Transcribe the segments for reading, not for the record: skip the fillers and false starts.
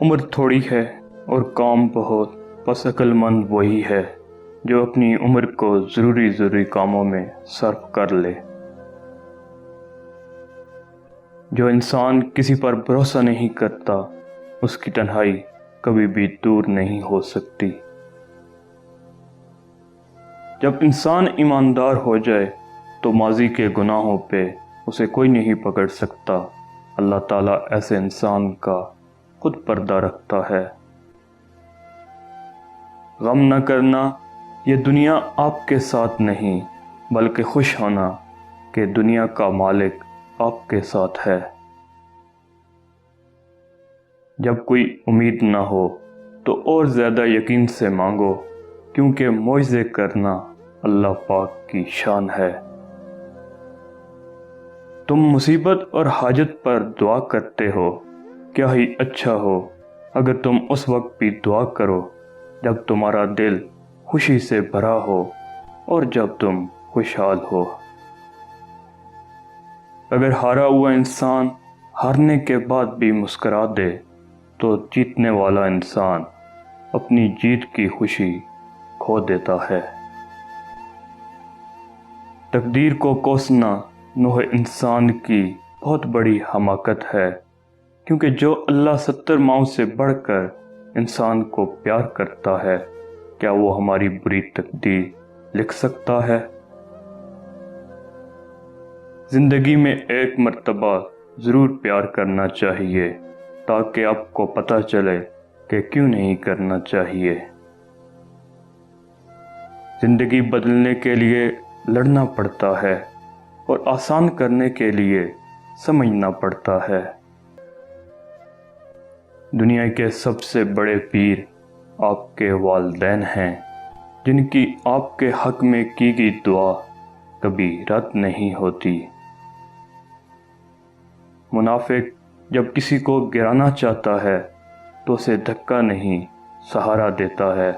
عمر تھوڑی ہے اور کام بہت، بس عقل مند وہی ہے جو اپنی عمر کو ضروری کاموں میں صرف کر لے۔ جو انسان کسی پر بھروسہ نہیں کرتا، اس کی تنہائی کبھی بھی دور نہیں ہو سکتی۔ جب انسان ایماندار ہو جائے تو ماضی کے گناہوں پہ اسے کوئی نہیں پکڑ سکتا۔ اللہ تعالیٰ ایسے انسان کا خود پردہ رکھتا ہے۔ غم نہ کرنا، یہ دنیا آپ کے ساتھ نہیں، بلکہ خوش ہونا کہ دنیا کا مالک آپ کے ساتھ ہے۔ جب کوئی امید نہ ہو تو اور زیادہ یقین سے مانگو، کیونکہ معجزے کرنا اللہ پاک کی شان ہے۔ تم مصیبت اور حاجت پر دعا کرتے ہو، کیا ہی اچھا ہو اگر تم اس وقت بھی دعا کرو جب تمہارا دل خوشی سے بھرا ہو اور جب تم خوشحال ہو۔ اگر ہارا ہوا انسان ہارنے کے بعد بھی مسکرا دے تو جیتنے والا انسان اپنی جیت کی خوشی کھو دیتا ہے۔ تقدیر کو کوسنا نوح انسان کی بہت بڑی حماقت ہے، کیونکہ جو اللہ 70 ماؤں سے بڑھ کر انسان کو پیار کرتا ہے، کیا وہ ہماری بری تقدیر لکھ سکتا ہے؟ زندگی میں ایک مرتبہ ضرور پیار کرنا چاہیے تاکہ آپ کو پتہ چلے کہ کیوں نہیں کرنا چاہیے۔ زندگی بدلنے کے لیے لڑنا پڑتا ہے اور آسان کرنے کے لیے سمجھنا پڑتا ہے۔ دنیا کے سب سے بڑے پیر آپ کے والدین ہیں، جن کی آپ کے حق میں کی گئی دعا کبھی رد نہیں ہوتی۔ منافق جب کسی کو گرانا چاہتا ہے تو اسے دھکا نہیں، سہارا دیتا ہے۔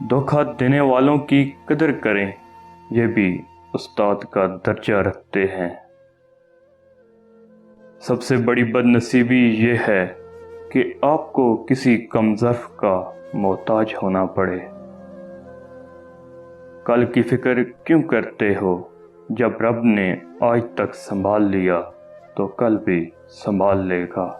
دھوکہ دینے والوں کی قدر کریں، یہ بھی استاد کا درجہ رکھتے ہیں۔ سب سے بڑی بد نصیبی یہ ہے کہ آپ کو کسی کم ظرف کا محتاج ہونا پڑے۔ کل کی فکر کیوں کرتے ہو؟ جب رب نے آج تک سنبھال لیا تو کل بھی سنبھال لے گا۔